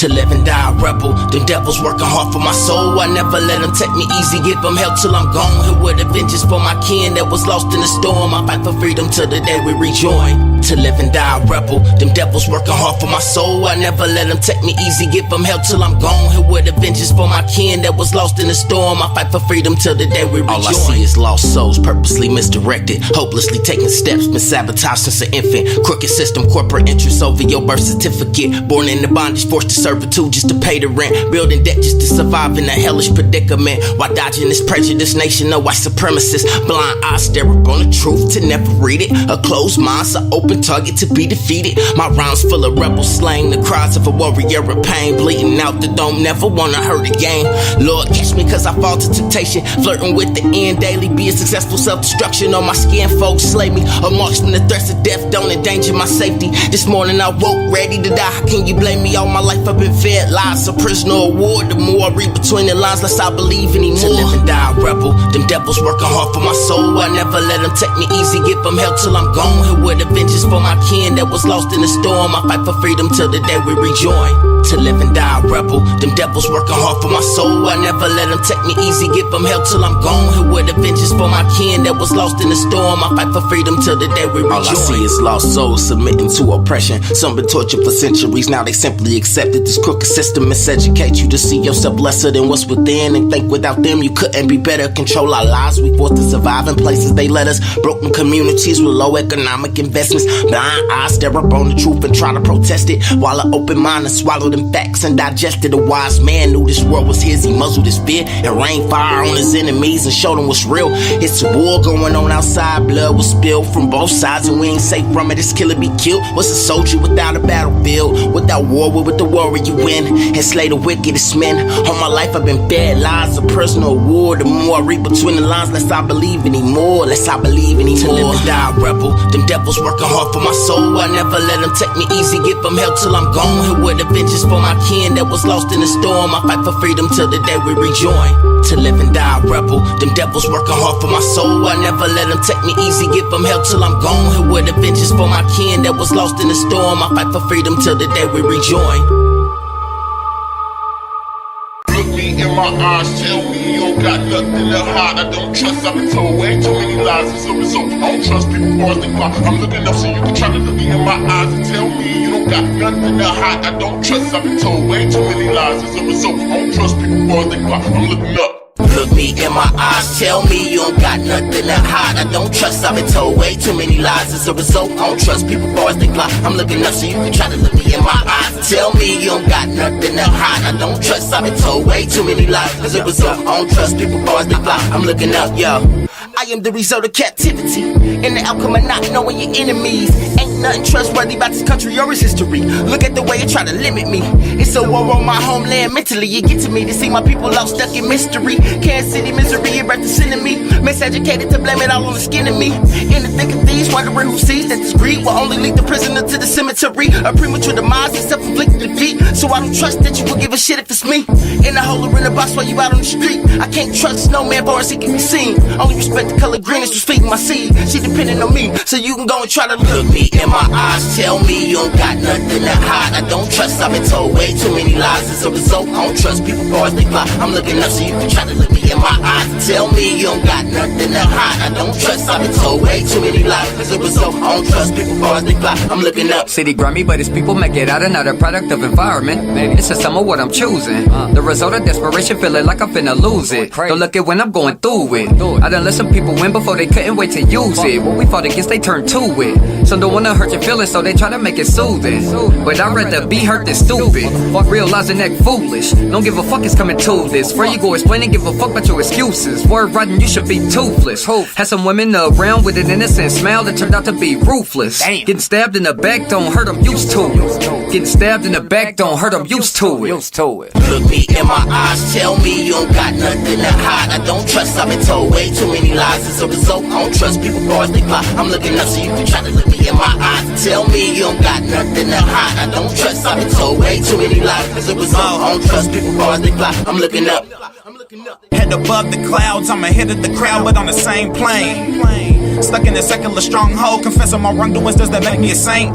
To live and die a rebel. Them devils working hard for my soul. I never let them take me easy. Give them hell till I'm gone. Here with the vengeance for my kin that was lost in the storm. I fight for freedom till the day we rejoin. To live and die a rebel. Them devils working hard for my soul. I never let them take me easy. Give them hell till I'm gone. Here with the vengeance for my kin that was lost in the storm. I fight for freedom till the day we rejoin. All I see is lost souls purposely misdirected, hopelessly taking steps, been sabotaged since an infant. Crooked system, corporate interests over your birth certificate. Born into bondage, forced to servitude just to pay the rent. Building debt just to survive in a hellish predicament. While dodging this prejudice nation of white supremacists. Blind eyes stare up on the truth to never read it. A closed mind's an open target to be defeated. My rhymes full of rebel slang. The cries of a warrior of pain. Bleeding out the dome, never wanna hurt again. Lord, catch me cause I fall to temptation. Flirting with the end daily. Be a successful self-destruction on my skin. Folks slay me. A march from the threats of death don't endanger my safety. This morning I woke ready to die. How can you blame me? All my life I've been fed lies. A prisoner of war. The more I read between the lines, less I believe anymore. To live and die a rebel. Them devils working hard for my soul. I never let them take me easy. Give them hell till I'm gone. Here with the vengeance for my kin that was lost in the storm. I fight for freedom till the day we rejoin. To live and die a rebel. Them devils working hard for my soul. I never let them take me easy. Give them hell till I'm gone. Here with the vengeance for my kin that was lost in the storm. I fight for freedom till the day we rejoin. All I see is lost souls submitting to oppression. Some been tortured for centuries. Now they simply accepted this crooked system. Miseducate you to see yourself lesser than what's within, and think without them you couldn't be better. Control our lives. We forced to survive in places they let us. Broken communities with low economic investments. Blind eyes stare up on the truth and try to protest it, while an open mind and swallow them facts and digest it. A wise man knew this world was his. He muzzled his fear and rained fire on his enemies and showed them what's real. It's a war going on outside. Blood was spilled from both sides and we ain't safe from it. This killer be killed. What's a soldier without a battlefield? Without war, with the warrior you win and slay the wickedest men. All my life I've been fed lies, a personal war. The more I read between the lines, less I believe anymore. Less I believe anymore. To live and die a rebel. Them devils working hard for my soul. I never let them take me easy. Give them hell till I'm gone. Here with the vengeance for my kin that was lost in the storm. I fight for freedom till the day we rejoin. To live and die a rebel. Them devils working hard for my soul. I never let them take me easy. Give them hell till I'm gone. Here with the vengeance for my kin that was lost in the storm. I fight for freedom till the day we rejoin. Look me in my eyes, tell me you don't got nothing to hide. I don't trust, I've been told way too many lies as a result. I don't trust people bars they fly. I'm looking up so you can try to look me in my eyes and tell me you don't got nothing to hide. I don't trust, I've been told way too many lies as a result. I don't trust people bars they fly. I'm looking up. Look me in my eyes, tell me you don't got nothing to hide. I don't trust, I've been told way too many lies as a result. I don't trust people bars they fly. I'm looking up so you can try to look me in my eyes and tell me you don't got nothing to hide. I don't trust, I've been told way too many lies as a result. I don't trust people bars they fly. I'm looking up, yo. I am the result of captivity and the outcome of not knowing your enemies. Ain't nothing trustworthy about this country or its history. Look at the way it try to limit me. It's a war on my homeland mentally. You get to me to see my people all stuck in mystery. Kansas City misery, it breath the sin in me. Miseducated to blame it all on the skin of me. In the thick of these, wondering who sees that this greed will only lead the prisoner to the cemetery. A premature demise and self-inflicted defeat. So I don't trust that you will give a shit if it's me. In the hole or in the box while you out on the street. I can't trust no man born seeking be seen. Only respect the color green is what's feeding my seed. She depending on me, so you can go and try to look me in my eyes. Tell me you don't got nothing to hide. I don't trust, I've been told way too many lies as a result. I don't trust people bars they fly. I'm looking up so you can try to look me in my eyes. Tell me you don't got nothing to hide. I don't trust, I've been told way too many lies as a result. I don't trust people bars they fly. I'm looking up. City grimy, but its people make it out another product of environment. Maybe it's a sum of what I'm choosing. The result of desperation, feeling like I'm finna lose it. Don't look at when I'm going through it. I done let some people win before they couldn't wait to use it. What we fought against, they turned to it. Some don't wanna hurt your feelings, so they try to make it soothing. But I'd rather be hurt than stupid. Fuck realizing that foolish. Don't give a fuck, it's coming to this. Where you go explaining, give a fuck about your your excuses. Word rotten, you should be toothless. Had some women around with an innocent smile that turned out to be ruthless. Getting stabbed in the back don't hurt, I'm used to it. Getting stabbed in the back don't hurt, I'm used to it. Look me in my eyes, tell me you don't got nothing to hide. I don't trust, I've been told way too many lies. As a result, I don't trust people bars they fly. I'm looking up so you can try to look me in my eyes and tell me you don't got nothing to hide. I don't trust, I've been told way too many lies. As a result, I don't trust people bars they fly. I'm looking up. Head above the clouds, I'm ahead of the crowd, but on the same plane. Stuck in a secular stronghold, confessing my wrongdoings, does that make me a saint?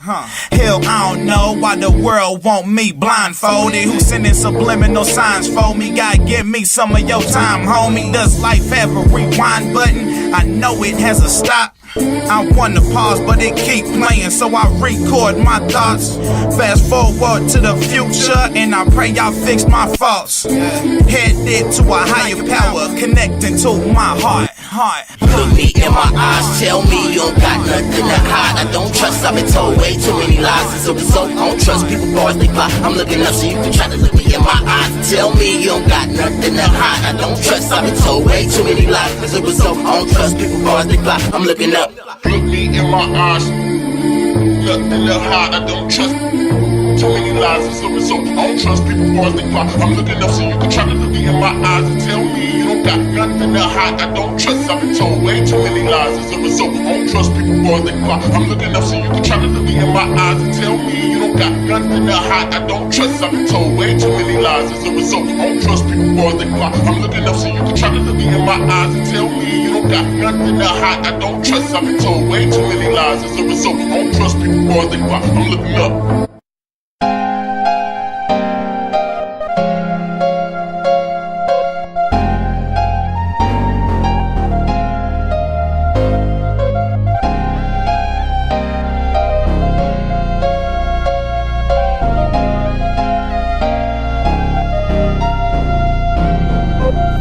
Hell, I don't know why the world want me blindfolded. Who's sending subliminal signs for me? God, give me some of your time, homie. Does life have a rewind button? I know it has a stop. I want to pause, but it keep playing, so I record my thoughts. Fast forward to the future, and I pray y'all fix my faults. Headed to a higher power, connecting to my heart. Look me in my eyes, tell me you don't got nothing to hide. I don't trust, I've been told way too many lies. As a result, I don't trust people bars they fly. I'm looking up so you can try to look me in my eyes and tell me you don't got nothing to hide. I don't trust, I've been told way too many lies. As a result, I don't trust people bars they fly. I'm looking up. Look me in my eyes, nothing to hide. I don't trust too many lies. As a result, I don't trust people bars they fly. I'm looking up so you can try to look me in my eyes and tell me you don't got nothing to hide. I don't trust, I've been told way too many lies. As a result, I don't trust people bars they fly. I'm looking up so you can try to look me in my eyes and tell me you don't got nothing to hide. I don't trust, I've been told way too many lies. As a result, I don't trust people bars they fly. I'm looking up so you can try to look me in my eyes and tell me you don't got nothing to hide. I don't trust, I've been told way too many lies. As a result, I don't trust people bars they fly. I'm looking up.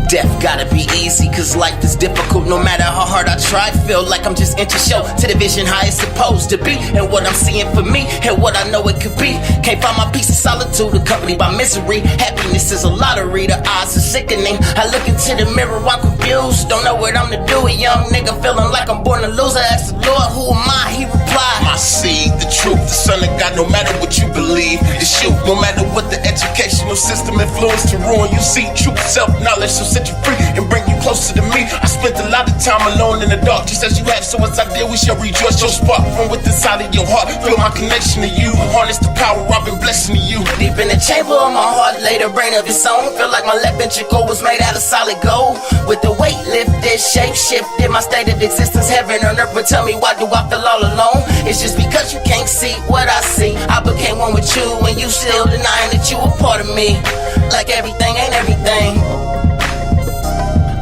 Death gotta be easy, cause life is difficult. No matter how hard I try, feel like I'm just inches short to the vision how it's supposed to be, and what I'm seeing for me, and what I know it could be. Can't find my peace of solitude, accompanied by misery. Happiness is a lottery, the odds are sickening. I look into the mirror, I'm confused, don't know what I'm to do. A young nigga feeling like I'm born to lose. I asked the Lord, who am I? He replied, my seed, the truth, the son of God. No matter what you believe, it's you. No matter what the educational system influence to ruin you. See truth, self-knowledge, so set you free and bring you closer to me. I spent a lot of time alone in the dark, just as you have. So as I did, we shall rejoice. Your spark from within inside of your heart. Feel my connection to you. Harness the power I've been blessing to you. Deep in the chamber of my heart, lay the brain of its own. Feel like my left ventricle was made out of solid gold. With the weight lifted, shape shifted, my state of existence, heaven and earth. But tell me, why do I feel all alone? It's just because you can't see what I see. I became one with you, and you still denying that you a part of me. Like everything ain't everything.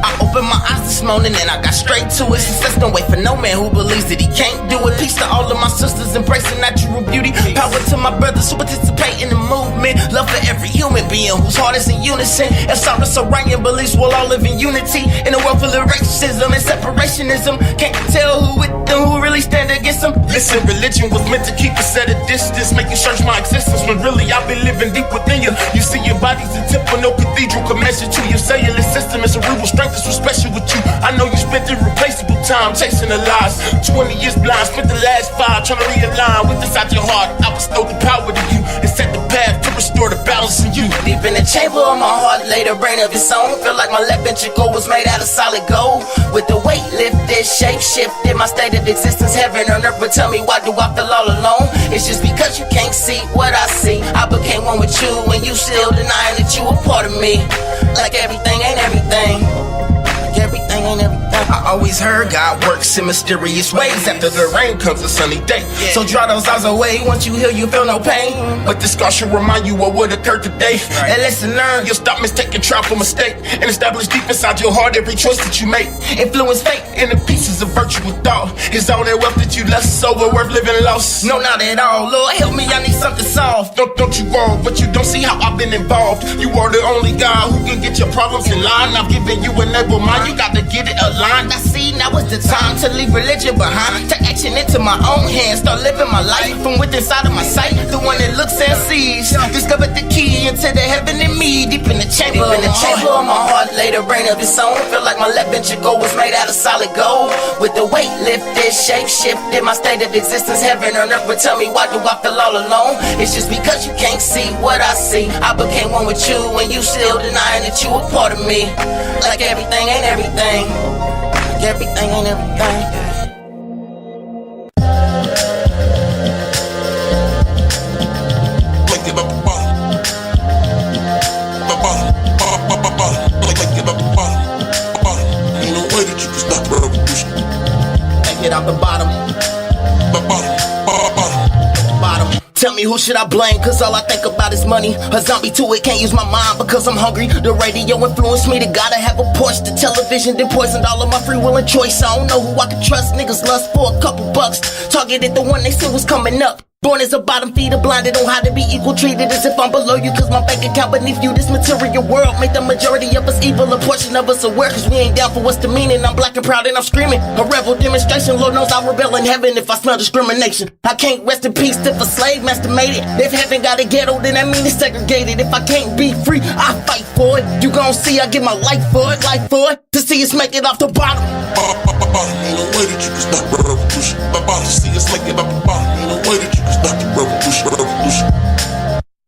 I opened my eyes this morning and I got straight to it. Success don't wait for no man who believes that he can't do it. Peace to all of my sisters embracing natural beauty. Power to my brothers who participate in the movement. Love for every human being whose heart is in unison. ElSiris Orion believes we'll all live in unity. In a world full of racism and separationism, can't tell who with them, who really stand against them. Listen, religion was meant to keep us at a distance, make you search my existence, when really I've been living deep within you. You see your body's a temple, no cathedral can measure to your cellular system. It's a cerebral strength that's so special with you. I know you spent irreplaceable time chasing the lies. 20 years blind, spent the last 5 trying to realign with inside your heart. I bestowed the power to you and set the path to restore the balance in you. Deep in the chamber of my heart, lay the brain of its own. Feel like my left ventricle was made out of solid gold. With the weight lifted, shape shifted, my state of existence, heaven and earth. But tell me, why do I feel all alone? It's just because you can't see what I see. I became one with you, and you still denying that you a part of me. Like everything ain't everything. Everything ain't everything. I always heard God works in mysterious ways. After the rain comes a sunny day. So dry those eyes away. Once you heal, you feel no pain. But this scar should remind you of what occurred today. And lesson learned, you'll stop mistaking trial for mistake, and establish deep inside your heart every choice that you make. Influence fate into pieces of virtual thought. It's all that wealth that you lust over, worth living lost. No, not at all. Lord, help me, I need something soft. Don't you wrong, but you don't see how I've been involved. You are the only God who can get your problems in line. I've given you enable mind. You got to get it aligned. I see, now is the time to leave religion behind. Take action into my own hands, start living my life from within inside of my sight. The one that looks and sees, discovered the key into the heaven in me. Deep in the chamber of my heart, lay the rain of its own. Feel like my left ventricle was made out of solid gold. With the weight lifted, shape shifted, my state of existence, heaven and earth. But tell me, why do I feel all alone? It's just because you can't see what I see. I became one with you and you still denying that you a part of me. Like everything ain't everything. Like everything ain't everything. Out the bottom. Tell me who should I blame, cause all I think about is money. A zombie to it, can't use my mind because I'm hungry. The radio influenced me to gotta have a Porsche. The television then poisoned all of my free will and choice. I don't know who I can trust, niggas lust for a couple bucks. Targeted the one they said was coming up. Born as a bottom feeder, blinded on how to be equal, treated as if I'm below you, cause my bank account beneath you. This material world make the majority of us evil, a portion of us aware, cause we ain't down for what's the meaning. I'm black and proud and I'm screaming a rebel demonstration. Lord knows I'll rebel in heaven if I smell discrimination. I can't rest in peace if a slave master made it. If heaven got a ghetto, then that means it's segregated. If I can't be free, I fight for it. You gon' see I give my life for it, to see us make it off the bottom. Ain't no way that you can stop the revolution. To see us make it off the bottom. Ain't no way that you can stop the revolution.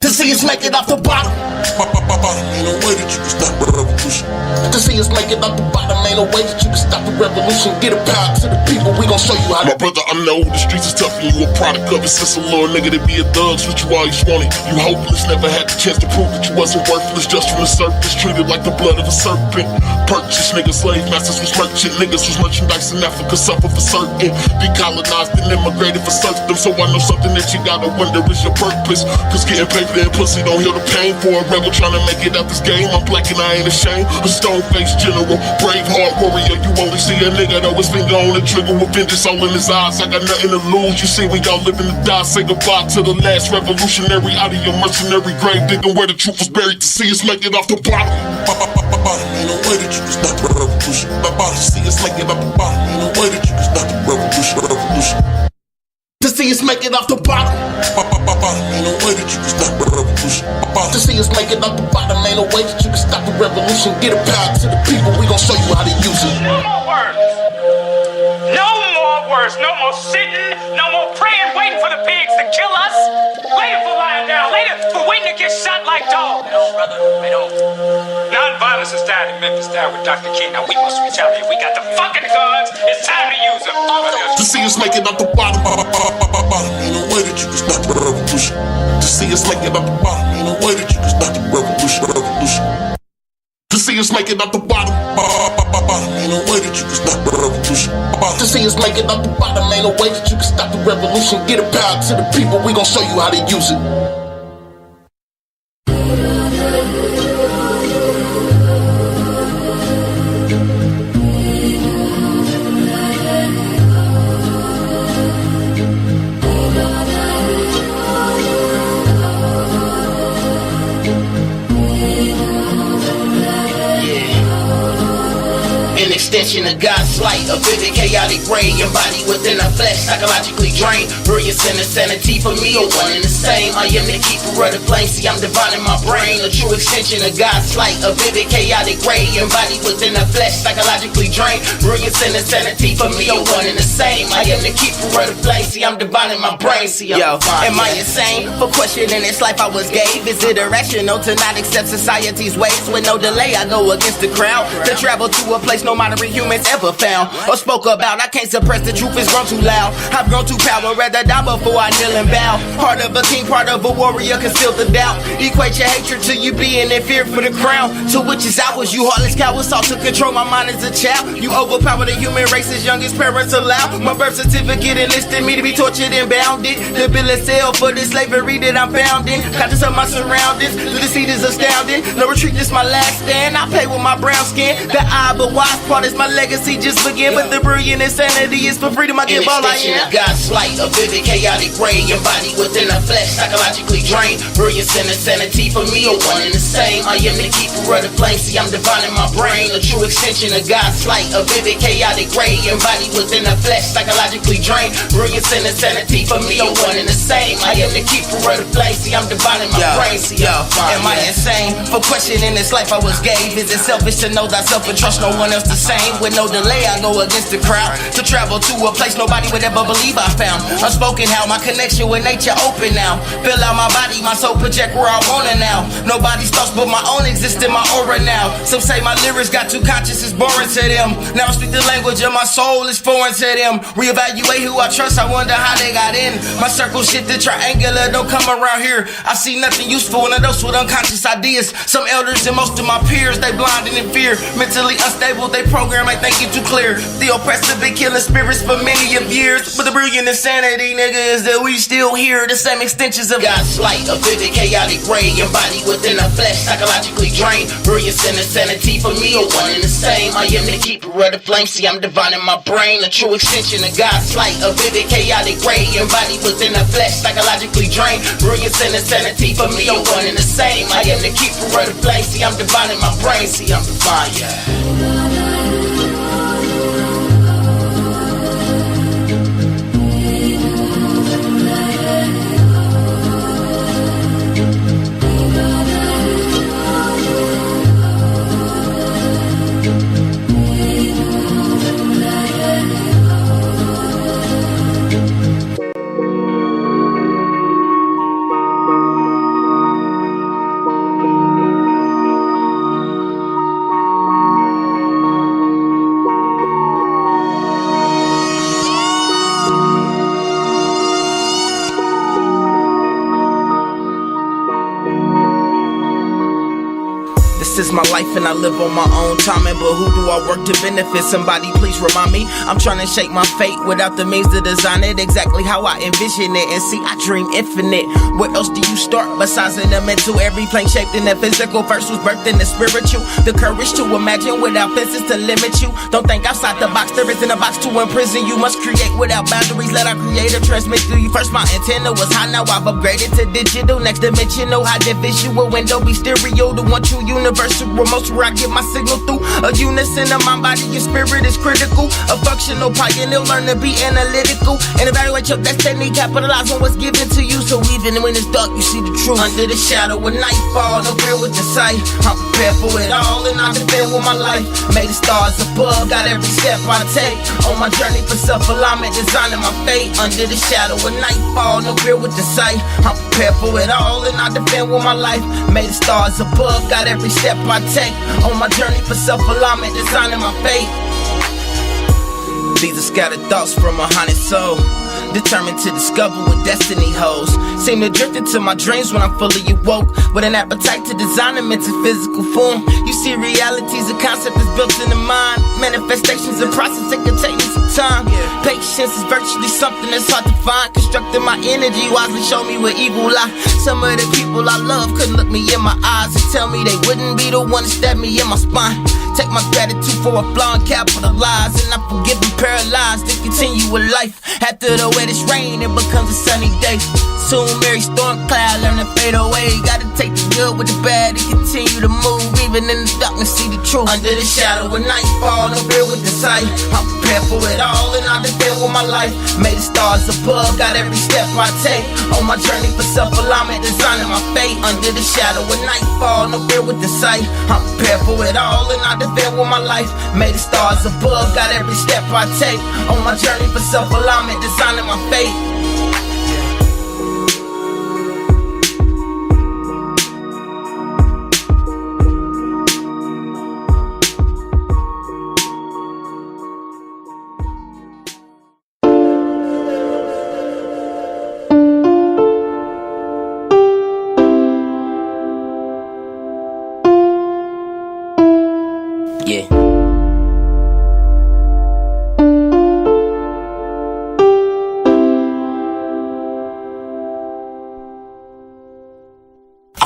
To see us make it off the bottom. Ain't no way that you can stop the revolution. To see us make it off the bottom. Ain't no way that you can stop the revolution. Get a power to the people, we gon' show you how. My brother, I know the streets is tough and you a product of it. Since a little nigga to be a thug, what you always wanted. You hopeless, never had the chance to prove that you wasn't worthless. Just from the surface, treated like the blood of a serpent. Purchased niggas, slave masters was merchant. Niggas was merchandise in Africa, suffer for certain. Decolonized and immigrated for serfdom. So I know something that you gotta wonder is your purpose. Cause getting paper and pussy don't heal the pain. For a rebel trying to make it out this game, I'm black and I ain't ashamed. A stone-faced general, brave heart warrior. You only see a nigga that was finger on the trigger with vengeance all in his eyes. I got nothing to lose, you see we all living to die. Say goodbye to the last revolutionary out of your mercenary grave, digging where the truth was buried to see us make it off the bottom. Ain't no way that you can stop the revolution. To see us make it off the bottom. Ain't no way that you can stop the revolution. To see us make it off the bottom. Ain't no way that you can stop the revolution. To see us make it off the bottom. Ain't no way that you can stop the revolution. Get a power to the people, we gon' show you how to use it. No more words. No more words. No more sitting. No more praying, waiting for the pigs to kill us. Waiting for lying down. For waiting to get shot like dogs. No, brother, we don't. Non-violence has died in Memphis, died with Dr. King. Now we must retaliate. We got the fucking guns. It's time to use them. To see us make it off the bottom. Ain't no way that you can stop the revolution. To see us make it off the bottom. Ain't no way that you can stop the revolution. To see us make it off the bottom. Ain't no way that you can stop the revolution. To see us make it off the bottom. Ain't no way that you can stop the revolution. Get a power to the people, we gon' show you how to use it. Extension of God's light, a vivid chaotic ray, embodied within a flesh, psychologically drained. Brilliance and insanity for me are one and the same. I am the keeper of the flame, see I'm divine in my brain. A true extension of God's light, a vivid chaotic ray, embodied within a flesh, psychologically drained. Brilliance and insanity for me are one and the same. I am the keeper of the flame, see I'm divine in my brain. See I'm divine. Am I insane for questioning this life I was gave? Is it irrational to not accept society's ways? With no delay I go against the crowd, to travel to a place no modern humans ever found or spoke about. I can't suppress the truth, it's grown too loud. I've grown too power, rather die before I kneel and bow. Heart of a king, part of a warrior, conceal the doubt. Equate your hatred to you being in fear for the crown. To which is ours, you heartless cowards sought to control my mind as a child. You overpower the human race as young as parents allow. My birth certificate enlisted me to be tortured and bounded. The bill of sale for the slavery that I'm found in. Conscious of my surroundings, the deceit is astounding. No retreat, this my last stand. I pay with my brown skin. The eye but wise part is my my legacy just begin. But the brilliant insanity is for freedom. I give all I am. God's light, a vivid, chaotic ray, embodied within the flesh, psychologically drained. Brilliance and insanity for me are one and the same. I am the keeper of the flame, see I'm divine in my brain. A true extension of God's light, a vivid, chaotic ray, embodied within the flesh, psychologically drained. Brilliance and insanity for me are one and the same. I am the keeper of the flame, see I'm divine in my brain. See, am I insane? For questioning this life I was gave. Is it selfish to know thyself and trust no one else the same? With no delay I go against the crowd to travel to a place nobody would ever believe I found. Unspoken how my connection with nature open now. Fill out my body, my soul project where I want it now. Nobody's thoughts but my own exist in my aura now. Some say my lyrics got too conscious, it's boring to them. Now I speak the language of my soul, it's foreign to them. Reevaluate who I trust, I wonder how they got in. My circle shifted triangular, don't come around here. I see nothing useful in those with unconscious ideas. Some elders and most of my peers, they blinded in fear. Mentally unstable, they program, they think it too clear. The oppressive been killing spirits for many of years. But the brilliant insanity, nigga, is that we still hear the same extensions of God's light, a vivid, chaotic ray, embodied within the flesh, psychologically drained. Brilliance and insanity for me are one and the same. I am the keeper of the flame, see I'm divine in my brain. A true extension of God's light, a vivid, chaotic ray, embodied within the flesh, psychologically drained. Brilliance and insanity for me are one and the same. I am the keeper of the flame, see I'm divine in my brain. See I'm divine, yeah. This is my life and I live on my own timing. But who do I work to benefit? Somebody please remind me. I'm trying to shape my fate without the means to design it exactly how I envision it. And see, I dream infinite. Where else do you start besides in the mental? Every plane shaped in the physical first was birthed in the spiritual. The courage to imagine without fences to limit you. Don't think outside the box, there isn't a box to imprison you. Must create without boundaries, let our creator transmit through you. First my antenna was high, now I've upgraded to digital. Next dimensional, high visual window be stereo. The one true universal remotes where I get my signal through. A unison of mind, body, and spirit is critical. A functional pioneer, learn to be analytical and evaluate your destiny, capitalize on what's given to you. So even when it's dark, you see the truth. Under the shadow of nightfall, no fear with the sight. I'm prepared for it all and I defend with my life. Made the stars above, got every step I take on my journey for self-alignment, designing my fate. Under the shadow of nightfall, no fear with the sight. I'm prepared for it all and I defend with my life. Made the stars above, got every step I take on my journey for self-alignment, designing my fate. These are scattered thoughts from a haunted soul, determined to discover what destiny holds. Seem to drift into my dreams when I'm fully awoke, with an appetite to design them into physical form. You see, reality's a concept that's built in the mind. Manifestation's a process that can take me some time. Patience is virtually something that's hard to find. Constructing my energy wisely, show me where evil lie. Some of the people I love couldn't look me in my eyes and tell me they wouldn't be the one to stab me in my spine. Take my gratitude for a flaw and capitalize, and I forgive them paralyzed to continue with life. After the wettest rain, it becomes a sunny day. Soon every storm cloud learn to fade away. Gotta take the good with the bad and continue to move. Even in the darkness, see the truth. Under the shadow of nightfall, no fear with the sight. I'm prepared for it all and I defend with my life. Made the stars above, got every step I take on my journey for self-alignment, designing my fate. Under the shadow of nightfall, no fear with the sight. I'm prepared for it all and I defend with my life. Made the stars above, got every step I take on my journey for self-alignment, designing my fate. Yeah.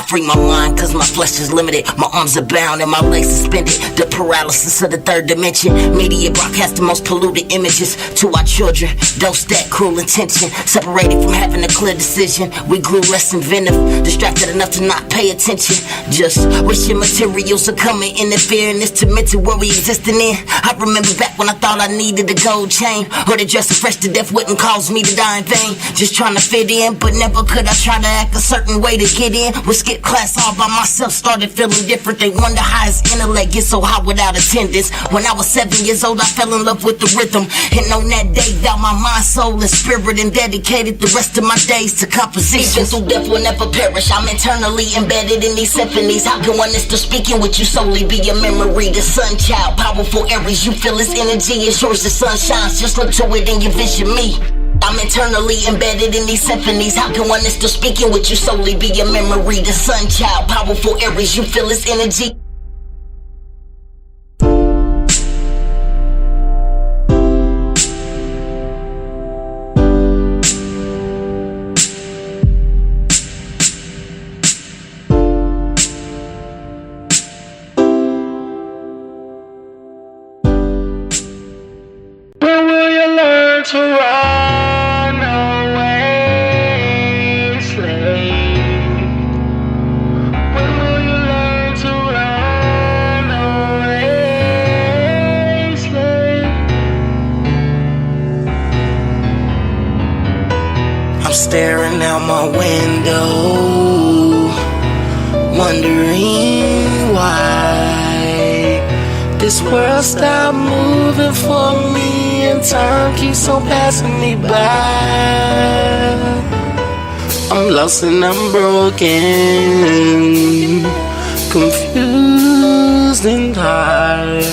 I free my mind cause my flesh is limited. My arms are bound and my legs suspended. The paralysis of the third dimension. Media broadcast the most polluted images to our children. Dose that cruel intention. Separated from having a clear decision. We grew less inventive, distracted enough to not pay attention. Just wishing materials are coming, interfering this tormented world we existing in. I remember back when I thought I needed a gold chain, or the dress fresh to death wouldn't cause me to die in vain. Just trying to fit in, but never could I try to act a certain way to get in. Would skip class all by myself, started feeling different. They wonder how his intellect gets so high without attendance. When I was 7 years old, I fell in love with the rhythm, and on that day, vowed my mind, soul, and spirit, and dedicated the rest of my days to composition. Through death will never perish. I'm internally embedded in these symphonies. How can one that's still speaking with you solely be a memory? The sun child, powerful Aries, you feel his energy. It's yours, the sun shines. Just look to it and you vision me. I'm internally embedded in these symphonies. How can one that's still speaking with you solely be a memory? The sun child, powerful Aries, you feel his energy. To run away, slave. When will you learn to run away, slave? I'm staring out my window, wondering why this world stopped moving for me. Time keeps on passing me by. I'm lost and I'm broken, confused and tired,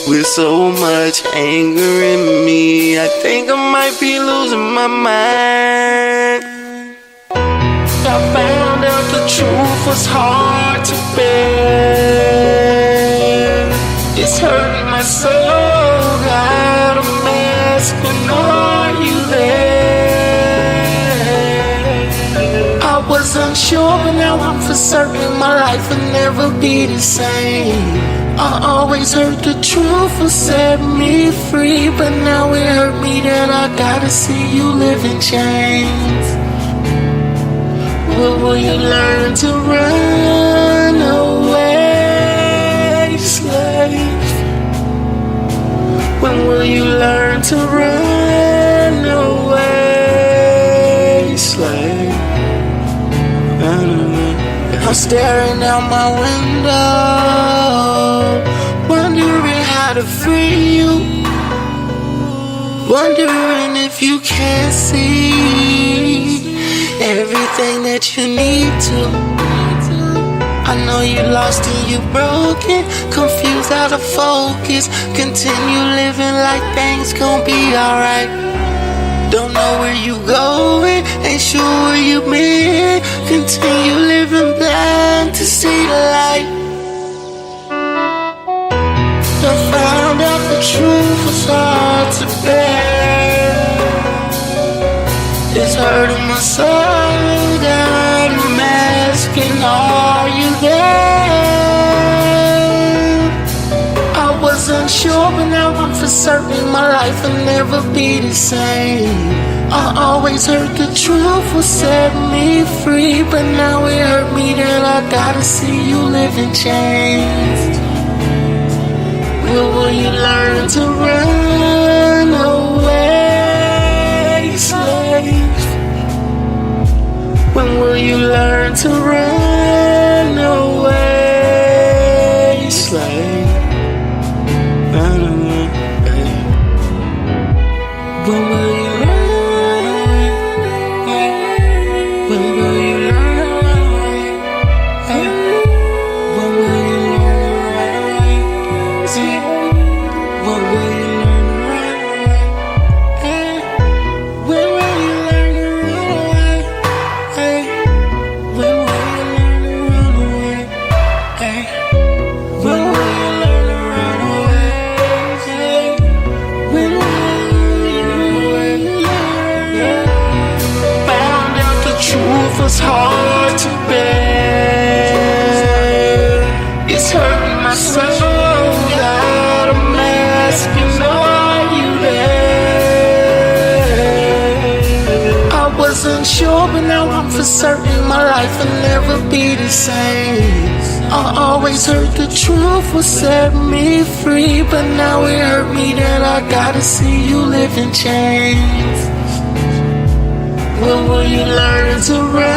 with so much anger in me. I think I might be losing my mind. I found out the truth was hard to bear. It's hurting my soul. Got a mask, and are you there? I was unsure, but now I'm for certain my life will never be the same. I always heard the truth will set me free, but now it hurt me that I gotta see you live in chains. Well, will you learn to run away, slave? When will you learn to run away, slave? I'm staring out my window, wondering how to free you, wondering if you can see everything that you need to. I know you lost and you broken, confused, out of focus. Continue living like things gon' be alright. Don't know where you going, ain't sure where you been. Continue living blind to see the light. I found out the truth was hard to bear. It's hurting my soul, got a mask, and are you there? I was unsure, but now I'm for certain my life will never be the same. I always heard the truth will set me free, but now it hurt me that I gotta see you live in chains. Well, will you learn to run away, slave? When will you learn to run away, slave? Run away. When will you learn away? When will you learn away? When will you learn away? When will you learn away? When will you learn away? When will you learn to run away? When will you learn to run away? When will you? Found out the truth was hard to bear. my soul. God, I'm asking, are you there? I wasn't sure, but now I'm for certain my life will never be the same. I always heard the truth will set me free, but now it hurt me that I gotta see you live in chains. When will you learn to rest?